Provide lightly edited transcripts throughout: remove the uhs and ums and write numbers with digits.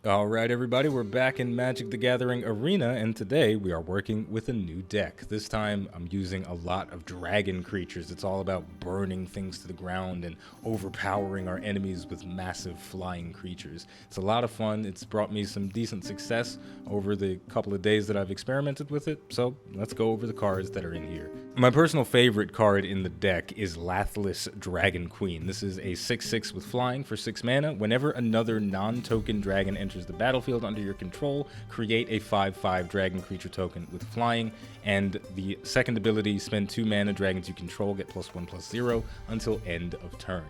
Alright everybody, we're back in Magic the Gathering Arena, and today we are working with a new deck. This time I'm using a lot of dragon creatures. It's all about burning things to the ground and overpowering our enemies with massive flying creatures. It's a lot of fun. It's brought me some decent success over the couple of days that I've experimented with it, so let's go over the cards that are in here. My personal favorite card in the deck is Lathless Dragon Queen. This is a 6/6 with flying for 6 mana. Whenever another non-token dragon enters the battlefield under your control, create a 5/5 dragon creature token with flying, and the second ability, spend 2 mana, dragons you control get +1/+0 until end of turn.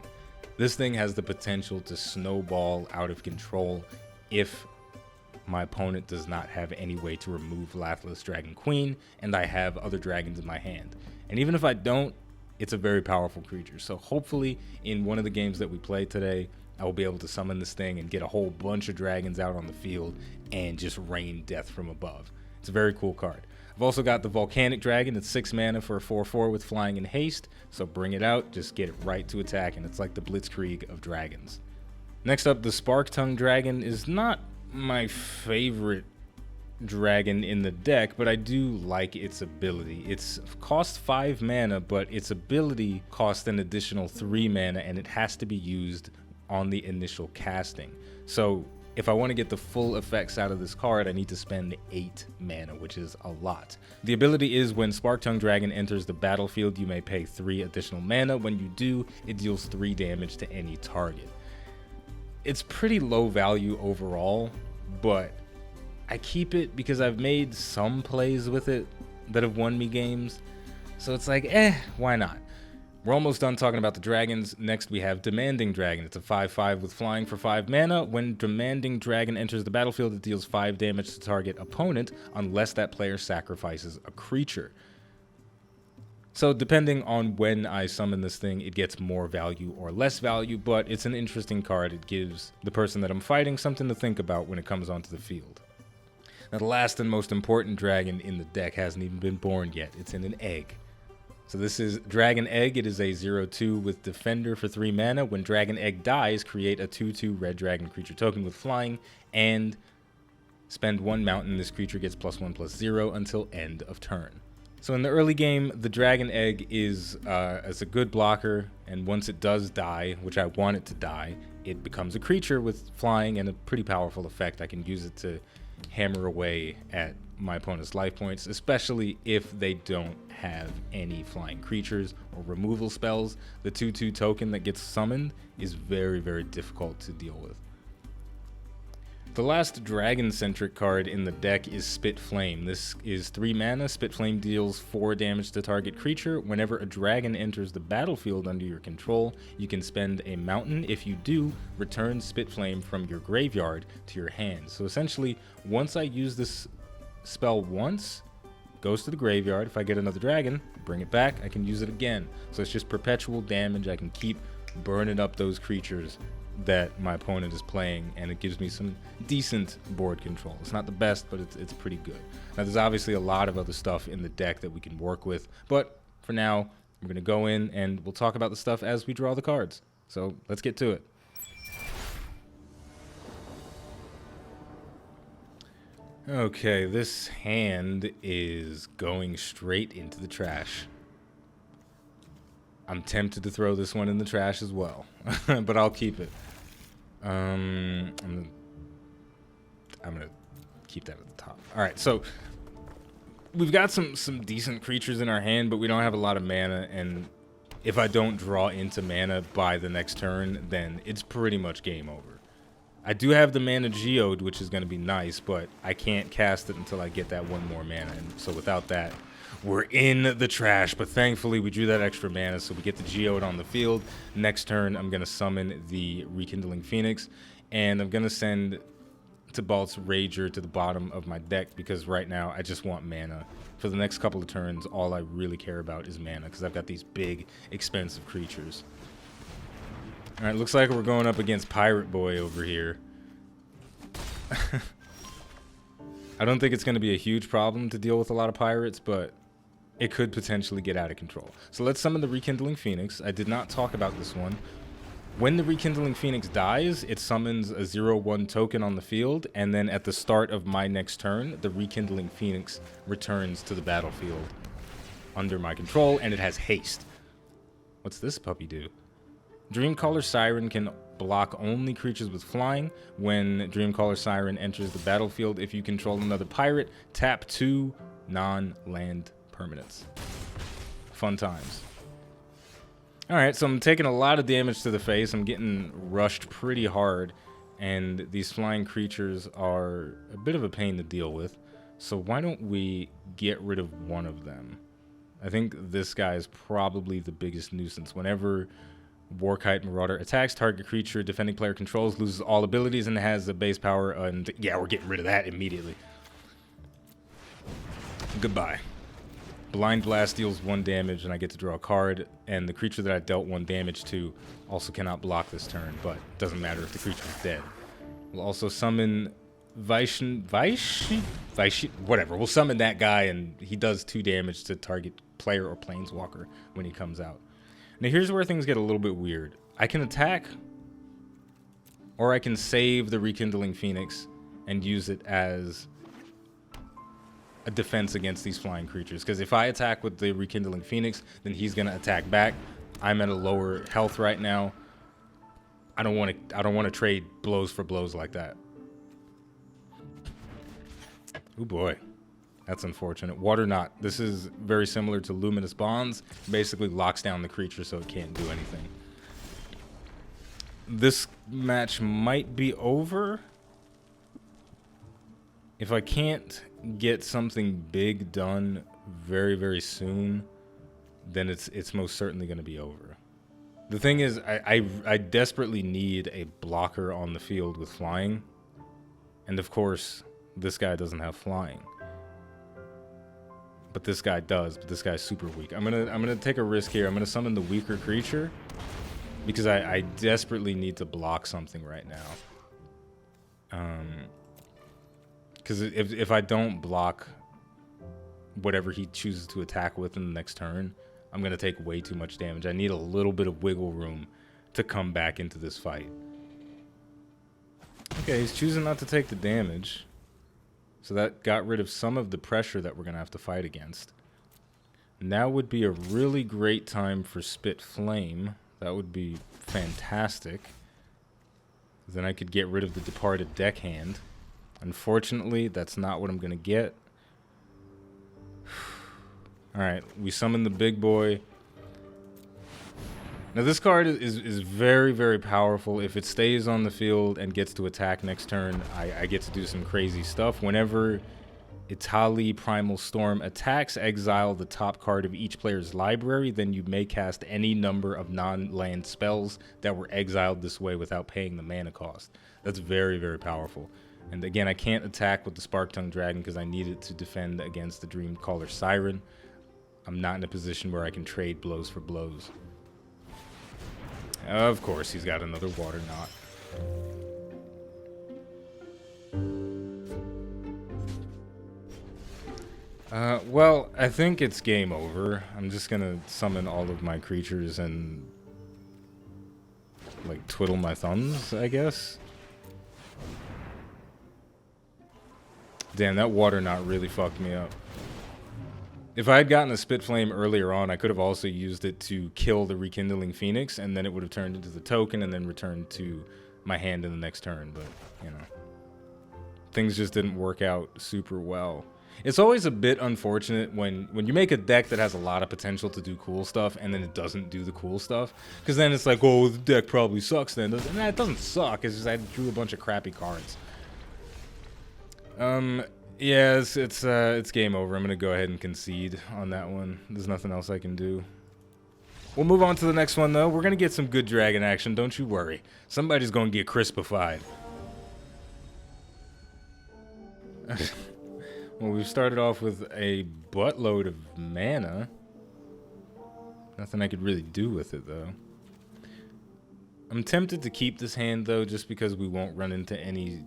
This thing has the potential to snowball out of control if my opponent does not have any way to remove Lathless Dragon Queen, and I have other dragons in my hand. And even if I don't, it's a very powerful creature. So hopefully in one of the games that we play today, I will be able to summon this thing and get a whole bunch of dragons out on the field and just rain death from above. It's a very cool card. I've also got the Volcanic Dragon. It's 6 mana for a 4/4 with flying and haste. So bring it out, just get it right to attack, and it's like the Blitzkrieg of dragons. Next up, the Spark-Tongue Dragon is not my favorite dragon in the deck, but I do like its ability. It's costs 5 mana, but its ability costs an additional 3 mana, and it has to be used on the initial casting. So if I want to get the full effects out of this card, I need to spend 8 mana, which is a lot. The ability is when Spark-Tongue Dragon enters the battlefield, you may pay 3 additional mana. When you do, it deals 3 damage to any target. It's pretty low value overall, but I keep it because I've made some plays with it that have won me games. So it's like, why not? We're almost done talking about the dragons. Next we have Demanding Dragon. It's a 5/5 with flying for 5 mana. When Demanding Dragon enters the battlefield, it deals 5 damage to target opponent unless that player sacrifices a creature. So depending on when I summon this thing, it gets more value or less value, but it's an interesting card. It gives the person that I'm fighting something to think about when it comes onto the field. Now the last and most important dragon in the deck hasn't even been born yet. It's in an egg. So this is Dragon Egg. It is a 0/2 with Defender for 3 mana. When Dragon Egg dies, create a 2/2 red dragon creature token with flying and spend 1 mountain. This creature gets +1/+0 until end of turn. So in the early game, the Dragon Egg is as a good blocker, and once it does die, which I want it to die, it becomes a creature with flying and a pretty powerful effect. I can use it to hammer away at my opponent's life points, especially if they don't have any flying creatures or removal spells. The 2/2 token that gets summoned is very, very difficult to deal with. The last dragon-centric card in the deck is Spit Flame. This is 3 mana. Spit Flame deals 4 damage to target creature. Whenever a dragon enters the battlefield under your control, you can spend a mountain. If you do, return Spit Flame from your graveyard to your hand. So essentially, once I use this spell once, it goes to the graveyard. If I get another dragon, bring it back, I can use it again. So it's just perpetual damage. I can keep burning up those creatures that my opponent is playing, and it gives me some decent board control. It's not the best, but it's pretty good. Now there's obviously a lot of other stuff in the deck that we can work with, but for now we're going to go in and we'll talk about the stuff as we draw the cards. So let's get to it. Okay, this hand is going straight into the trash. I'm tempted to throw this one in the trash as well, but I'll keep it. I'm gonna keep that at the top. All right, so we've got some decent creatures in our hand, but we don't have a lot of mana, and if I don't draw into mana by the next turn, then it's pretty much game over. I do have the mana Geode, which is going to be nice, but I can't cast it until I get that 1 more mana, and so without that, we're in the trash. But thankfully we drew that extra mana, so we get the Geode on the field. Next turn I'm going to summon the Rekindling Phoenix, and I'm going to send Tibalt's Rager to the bottom of my deck because right now I just want mana. For the next couple of turns, all I really care about is mana because I've got these big expensive creatures. Alright, looks like we're going up against Pirate Boy over here. I don't think it's going to be a huge problem to deal with a lot of pirates, but it could potentially get out of control. So let's summon the Rekindling Phoenix. I did not talk about this one. When the Rekindling Phoenix dies, it summons a 0/1 token on the field, and then at the start of my next turn, the Rekindling Phoenix returns to the battlefield under my control, and it has haste. What's this puppy do? Dreamcaller Siren can block only creatures with flying. When Dreamcaller Siren enters the battlefield, if you control another pirate, tap 2 non-land permanents. Fun times. Alright, so I'm taking a lot of damage to the face. I'm getting rushed pretty hard, and these flying creatures are a bit of a pain to deal with. So why don't we get rid of one of them? I think this guy is probably the biggest nuisance. Whenever Warkite Marauder attacks, target creature defending player controls loses all abilities and has a base power, and yeah, we're getting rid of that immediately. Goodbye. Blind Blast deals 1 damage, and I get to draw a card, and the creature that I dealt 1 damage to also cannot block this turn, but it doesn't matter if the creature is dead. We'll also summon whatever. We'll summon that guy, and he does 2 damage to target player or planeswalker when he comes out. Now here's where things get a little bit weird. I can attack, or I can save the Rekindling Phoenix and use it as a defense against these flying creatures. Because if I attack with the Rekindling Phoenix, then he's gonna attack back. I'm at a lower health right now. I don't want to trade blows for blows like that. Oh boy. That's unfortunate. Water Knot. This is very similar to Luminous Bonds. Basically locks down the creature so it can't do anything. This match might be over. If I can't get something big done very, very soon, then it's most certainly going to be over. The thing is, I desperately need a blocker on the field with flying. And of course, this guy doesn't have flying. But this guy does, but this guy's super weak. I'm gonna take a risk here. I'm gonna summon the weaker creature because I desperately need to block something right now. Because if I don't block whatever he chooses to attack with in the next turn, I'm gonna take way too much damage. I need a little bit of wiggle room to come back into this fight. Okay, he's choosing not to take the damage. So that got rid of some of the pressure that we're going to have to fight against. Now would be a really great time for Spit Flame. That would be fantastic. Then I could get rid of the Departed Deckhand. Unfortunately, that's not what I'm going to get. Alright, we summon the big boy. Now this card is very, very powerful. If it stays on the field and gets to attack next turn, I get to do some crazy stuff. Whenever Itali Primal Storm attacks, exile the top card of each player's library, then you may cast any number of non-land spells that were exiled this way without paying the mana cost. That's very, very powerful. And again, I can't attack with the Spark-Tongue Dragon because I need it to defend against the Dreamcaller Siren. I'm not in a position where I can trade blows for blows. Of course, he's got another Water Knot. Well, I think it's game over. I'm just gonna summon all of my creatures and like twiddle my thumbs, I guess. Damn, that Water Knot really fucked me up. If I had gotten a Spit Flame earlier on, I could have also used it to kill the Rekindling Phoenix, and then it would have turned into the token and then returned to my hand in the next turn. But, you know, things just didn't work out super well. It's always a bit unfortunate when you make a deck that has a lot of potential to do cool stuff and then it doesn't do the cool stuff. Because then it's like, oh, the deck probably sucks then. And it doesn't suck. It's just I drew a bunch of crappy cards. Yeah, it's game over. I'm gonna go ahead and concede on that one. There's nothing else I can do. We'll move on to the next one though. We're gonna get some good dragon action, don't you worry. Somebody's gonna get crispified. Well, we've started off with a buttload of mana. Nothing I could really do with it though. I'm tempted to keep this hand though, just because we won't run into any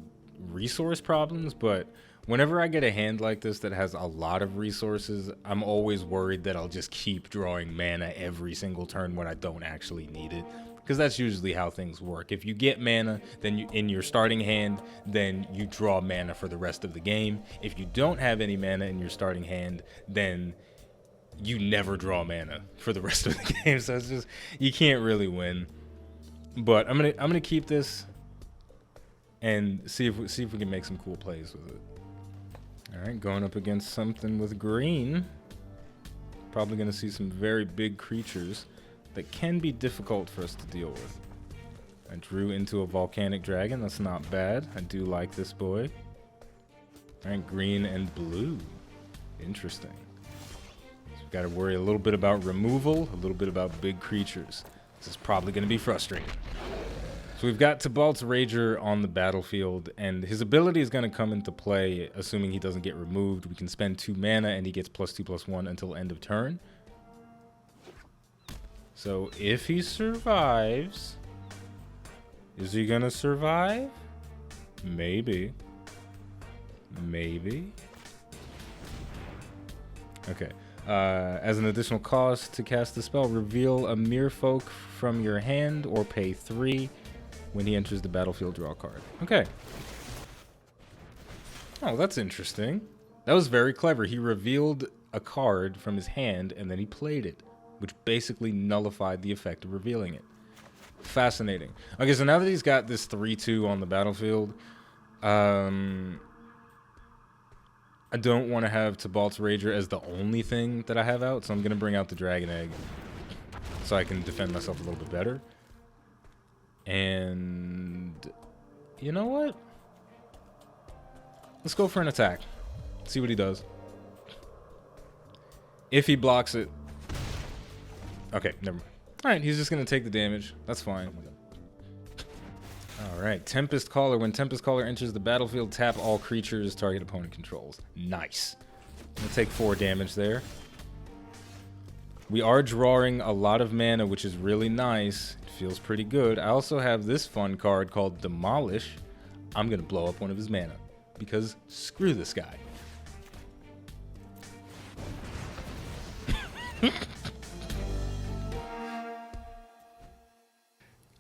resource problems, but whenever I get a hand like this that has a lot of resources, I'm always worried that I'll just keep drawing mana every single turn when I don't actually need it. because that's usually how things work. If you get mana, then in your starting hand, then you draw mana for the rest of the game. If you don't have any mana in your starting hand, then you never draw mana for the rest of the game. So it's just, you can't really win. But I'm gonna keep this and see if we can make some cool plays with it. All right, going up against something with green. Probably gonna see some very big creatures that can be difficult for us to deal with. I drew into a volcanic dragon. That's not bad. I do like this boy. All right, green and blue. Interesting. So we've got to worry a little bit about removal, a little bit about big creatures. This is probably going to be frustrating. So we've got MTG on the battlefield, and his ability is going to come into play, assuming he doesn't get removed. We can spend 2 mana, and he gets +2/+1 until end of turn. So if he survives, is he gonna survive? Maybe. Maybe. Okay. As an additional cost to cast the spell, reveal a merfolk from your hand or pay 3. When he enters the battlefield, draw a card. Okay. Oh, that's interesting. That was very clever. He revealed a card from his hand and then he played it, which basically nullified the effect of revealing it. Fascinating. Okay, so now that he's got this 3/2 on the battlefield, I don't want to have Tibalt's Rager as the only thing that I have out, so I'm going to bring out the Dragon Egg so I can defend myself a little bit better. And you know what? Let's go for an attack. See what he does. If he blocks it... Okay, never mind. Alright, he's just going to take the damage. That's fine. Alright, Tempest Caller. When Tempest Caller enters the battlefield, tap all creatures target opponent controls. Nice. I'm going to take 4 damage there. We are drawing a lot of mana, which is really nice. It feels pretty good. I also have this fun card called Demolish. I'm going to blow up one of his mana, because screw this guy.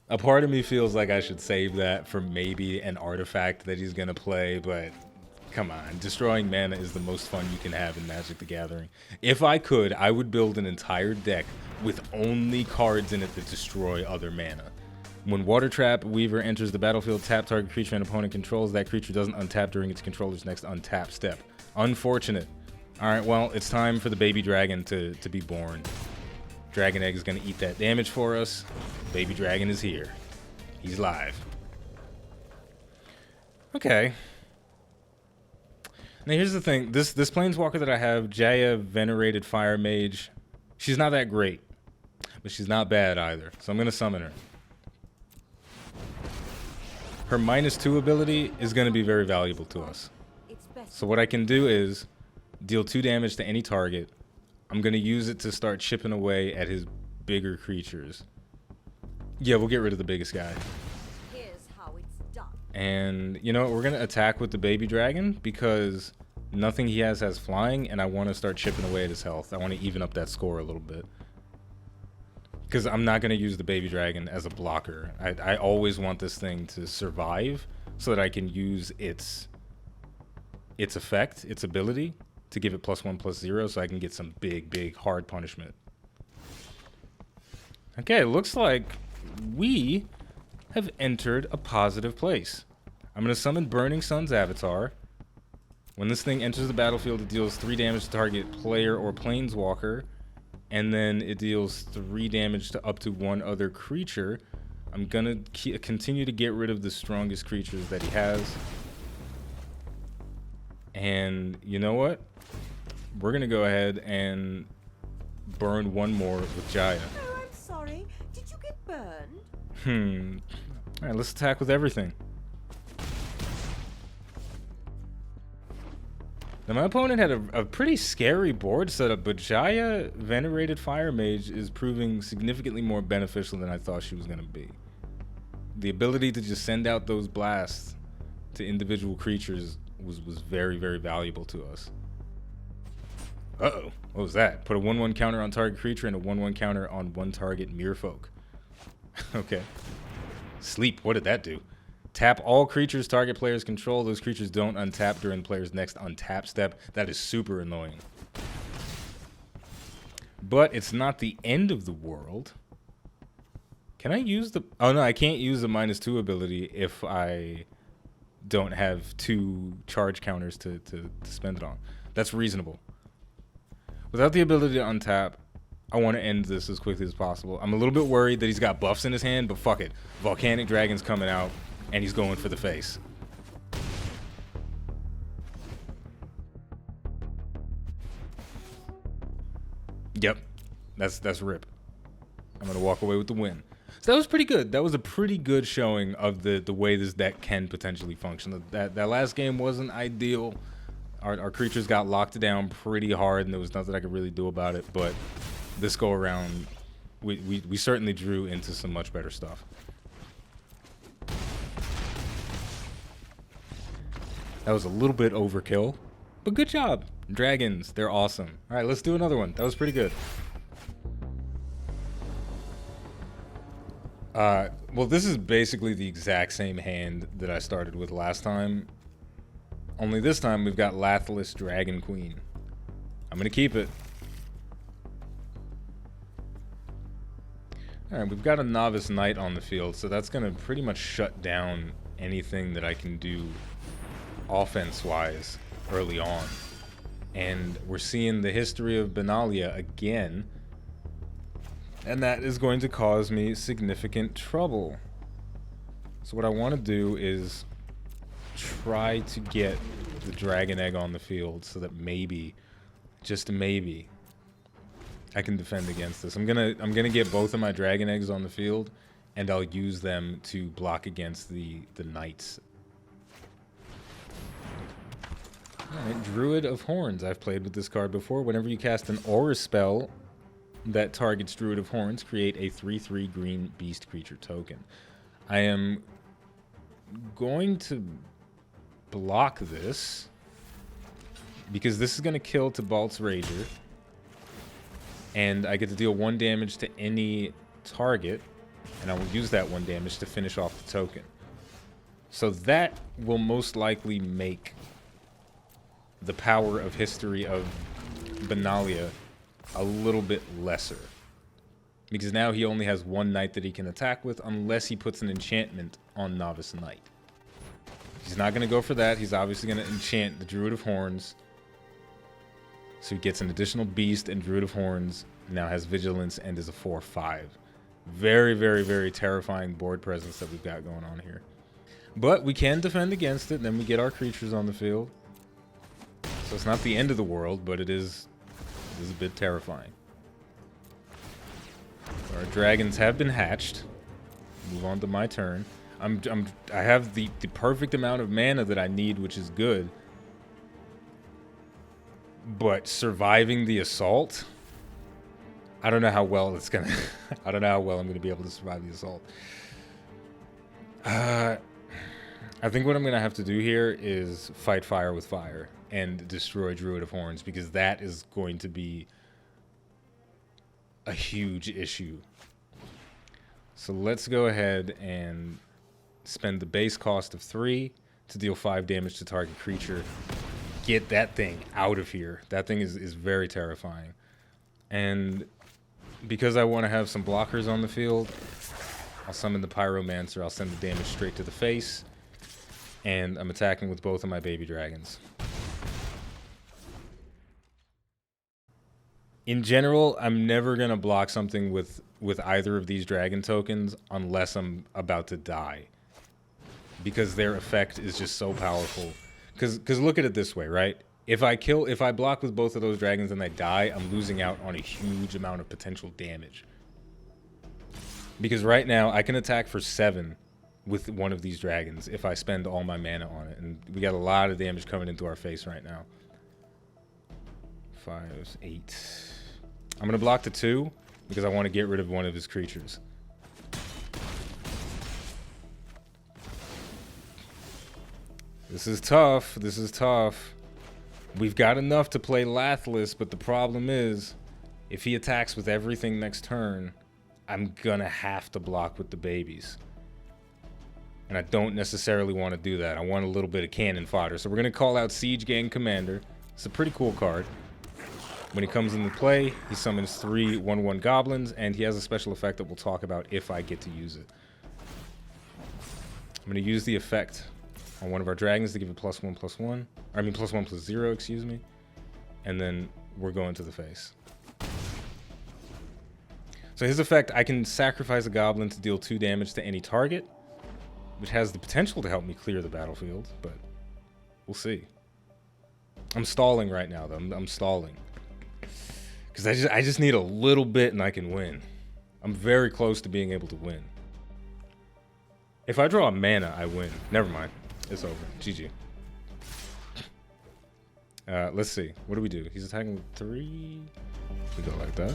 A part of me feels like I should save that for maybe an artifact that he's going to play, but come on. Destroying mana is the most fun you can have in Magic the Gathering. If I could, I would build an entire deck with only cards in it that destroy other mana. When Water Trap Weaver enters the battlefield, tap target creature and opponent controls. That creature doesn't untap during its controller's next untap step. Unfortunate. Alright, well, it's time for the baby dragon to be born. Dragon Egg is going to eat that damage for us. Baby dragon is here. He's live. Okay. Now here's the thing. This planeswalker that I have, Jaya Venerated Fire Mage, she's not that great. But she's not bad either. So I'm going to summon her. Her -2 ability is going to be very valuable to us. So what I can do is deal 2 damage to any target. I'm going to use it to start chipping away at his bigger creatures. Yeah, we'll get rid of the biggest guy. Here's how it's done. And you know what? We're going to attack with the baby dragon because nothing he has flying, and I want to start chipping away at his health. I want to even up that score a little bit. Because I'm not going to use the baby dragon as a blocker. I always want this thing to survive so that I can use its effect, its ability, to give it +1/+0 so I can get some big hard punishment. Okay, it looks like we have entered a positive place. I'm going to summon Burning Sun's Avatar. When this thing enters the battlefield, it deals 3 damage to target player or planeswalker, and then it deals 3 damage to up to 1 other creature. I'm going to continue to get rid of the strongest creatures that he has. And you know what? We're going to go ahead and burn 1 more with Jaya. Oh, I'm sorry. Did you get burned? Alright, let's attack with everything. Now, my opponent had a pretty scary board setup, but Jaya Venerated Fire Mage is proving significantly more beneficial than I thought she was going to be. The ability to just send out those blasts to individual creatures was very valuable to us. Uh-oh. What was that? Put a 1/1 counter on target creature and a 1/1 counter on 1 target merfolk. Okay. Sleep. What did that do? Tap all creatures target players control. Those creatures don't untap during the player's next untap step. That is super annoying. But it's not the end of the world. Can I use the... Oh, no, I can't use the -2 ability if I don't have 2 charge counters to spend it on. That's reasonable. Without the ability to untap, I want to end this as quickly as possible. I'm a little bit worried that he's got buffs in his hand, but fuck it. Volcanic Dragon's coming out, and he's going for the face. Yep, that's rip. I'm gonna walk away with the win. So that was pretty good. That was a pretty good showing of the way this deck can potentially function. That last game wasn't ideal. Our creatures got locked down pretty hard, and there was nothing I could really do about it. But this go around, we certainly drew into some much better stuff. That was a little bit overkill, but good job. Dragons, they're awesome. All right, let's do another one. That was pretty good. Well, this is basically the exact same hand that I started with last time. Only this time we've got Lathless Dragon Queen. I'm gonna keep it. Alright, we've got a Novice Knight on the field, so that's gonna pretty much shut down anything that I can do offense-wise early on. And we're seeing the history of Benalia again. And that is going to cause me significant trouble. So what I want to do is try to get the Dragon Egg on the field so that maybe, just maybe, I can defend against this. I'm gonna get both of my Dragon Eggs on the field, and I'll use them to block against the Knights. Alright, Druid of Horns. I've played with this card before. Whenever you cast an aura spell that targets Druid of Horns, create a 3/3 green beast creature token. I am going to block this because this is going to kill Tibalt's Rager, and I get to deal 1 damage to any target, and I will use that 1 damage to finish off the token. So that will most likely make the power of history of Benalia a little bit lesser, because now he only has 1 knight that he can attack with unless he puts an enchantment on Novice Knight. He's not going to go for that. He's obviously going to enchant the Druid of Horns, so he gets an additional beast, and Druid of Horns now has vigilance and is a 4/5. Very, very, very terrifying board presence that we've got going on here. But we can defend against it, and then we get our creatures on the field. So it's not the end of the world, but it is a bit terrifying. Our dragons have been hatched. Move on to my turn. I have the perfect amount of mana that I need, which is good. But surviving the assault, I don't know how well it's gonna. I don't know how well I'm gonna be able to survive the assault. I think what I'm gonna have to do here is fight fire with fire and destroy Druid of Horns, because that is going to be a huge issue. So let's go ahead and spend the base cost of 3 to deal 5 damage to target creature. Get that thing out of here. That thing is very terrifying. And because I want to have some blockers on the field, I'll summon the Pyromancer. I'll send the damage straight to the face. And I'm attacking with both of my baby dragons. In general, I'm never going to block something with either of these dragon tokens unless I'm about to die, because their effect is just so powerful. Because look at it this way, right? If I block with both of those dragons and I die, I'm losing out on a huge amount of potential damage. Because right now, I can attack for 7 with one of these dragons if I spend all my mana on it. And we got a lot of damage coming into our face right now. 5, 8. I'm going to block the 2 because I want to get rid of one of his creatures. This is tough. This is tough. We've got enough to play Lathless, but the problem is, if he attacks with everything next turn, I'm gonna have to block with the babies. And I don't necessarily want to do that. I want a little bit of cannon fodder. So we're gonna call out Siege Gang Commander. It's a pretty cool card. When he comes into play, he summons 3 1/1 goblins, and he has a special effect that we'll talk about if I get to use it. I'm going to use the effect on one of our dragons to give it +1/+1. I mean +1/+0, excuse me. And then we're going to the face. So his effect, I can sacrifice a goblin to deal 2 damage to any target, which has the potential to help me clear the battlefield, but we'll see. I'm stalling right now, though. I'm stalling. Because I just need a little bit and I can win. I'm very close to being able to win. If I draw a mana, I win. Never mind. It's over. GG. Let's see. What do we do? He's attacking with 3. We go like that.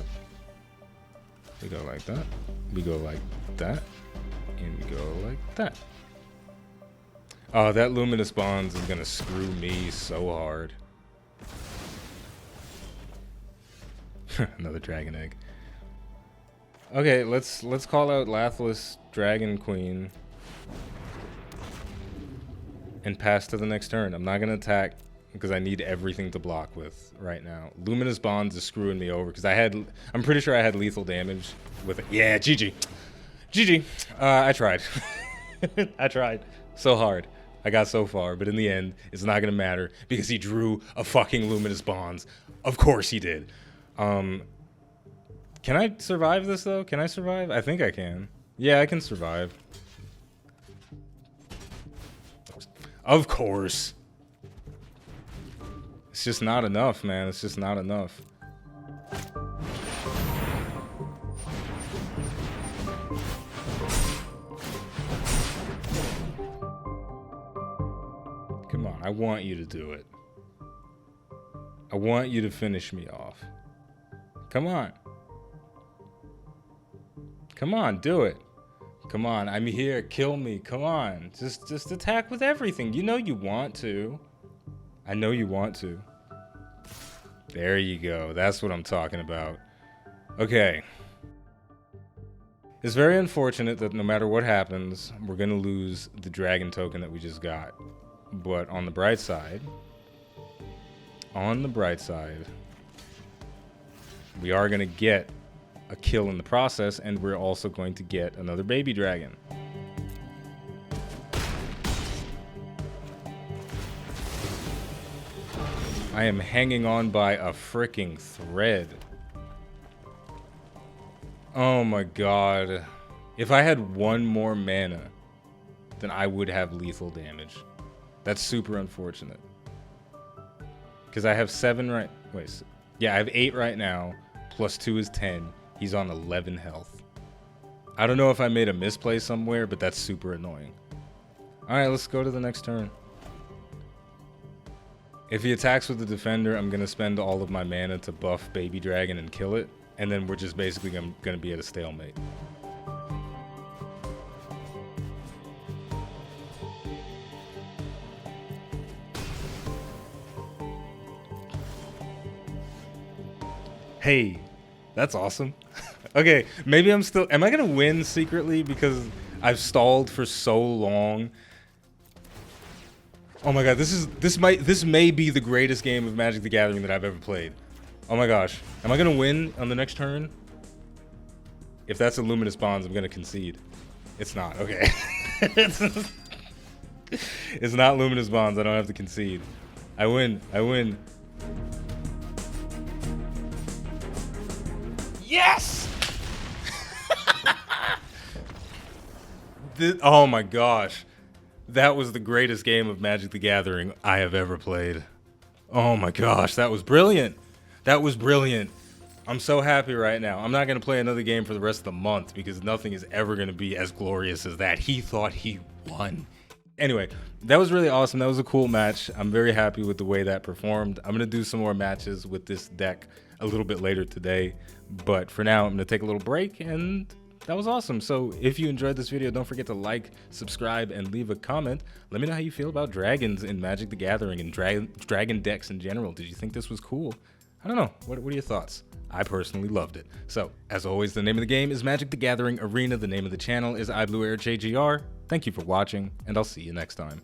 We go like that. We go like that. And we go like that. Oh, that Luminous Bonds is going to screw me so hard. Another dragon egg. Okay, let's call out Lathless Dragon Queen and pass to the next turn. I'm not gonna attack because I need everything to block with right now. Luminous Bonds is screwing me over because I'm pretty sure I had lethal damage with it. Yeah, GG. GG. I tried. I tried so hard. I got so far, but in the end, it's not gonna matter because he drew a fucking Luminous Bonds. Of course he did. Can I survive this though? Can I survive? I think I can. Yeah, I can survive. Of course. It's just not enough, man. It's just not enough. Come on, I want you to do it. I want you to finish me off. Come on. Come on, do it. Come on, I'm here. Kill me. Come on. Just attack with everything. You know you want to. I know you want to. There you go. That's what I'm talking about. Okay. It's very unfortunate that no matter what happens, we're going to lose the dragon token that we just got. But on the bright side, we are going to get a kill in the process, and we're also going to get another baby dragon. I am hanging on by a freaking thread. Oh my god. If I had 1 more mana, then I would have lethal damage. That's super unfortunate. Because I have 7 right... Wait. Yeah, I have 8 right now. Plus 2 is 10. He's on 11 health. I don't know if I made a misplay somewhere, but that's super annoying. Alright, let's go to the next turn. If he attacks with the defender, I'm going to spend all of my mana to buff Baby Dragon and kill it. And then we're just basically going to be at a stalemate. Hey, that's awesome. Okay, maybe I'm still... Am I going to win secretly because I've stalled for so long? Oh my god, this may be the greatest game of Magic the Gathering that I've ever played. Oh my gosh. Am I going to win on the next turn? If that's a Luminous Bonds, I'm going to concede. It's not. Okay. It's not Luminous Bonds. I don't have to concede. I win. I win. Yes! Oh my gosh. That was the greatest game of Magic the Gathering I have ever played. Oh my gosh, that was brilliant. That was brilliant. I'm so happy right now. I'm not going to play another game for the rest of the month because nothing is ever going to be as glorious as that. He thought he won. Anyway, that was really awesome. That was a cool match. I'm very happy with the way that performed. I'm going to do some more matches with this deck a little bit later today. But for now, I'm going to take a little break, and that was awesome. So if you enjoyed this video, don't forget to like, subscribe, and leave a comment. Let me know how you feel about dragons in Magic the Gathering and dragon decks in general. Did you think this was cool? I don't know. What are your thoughts? I personally loved it. So, as always, the name of the game is Magic the Gathering Arena. The name of the channel is iBluairJgR. Thank you for watching, and I'll see you next time.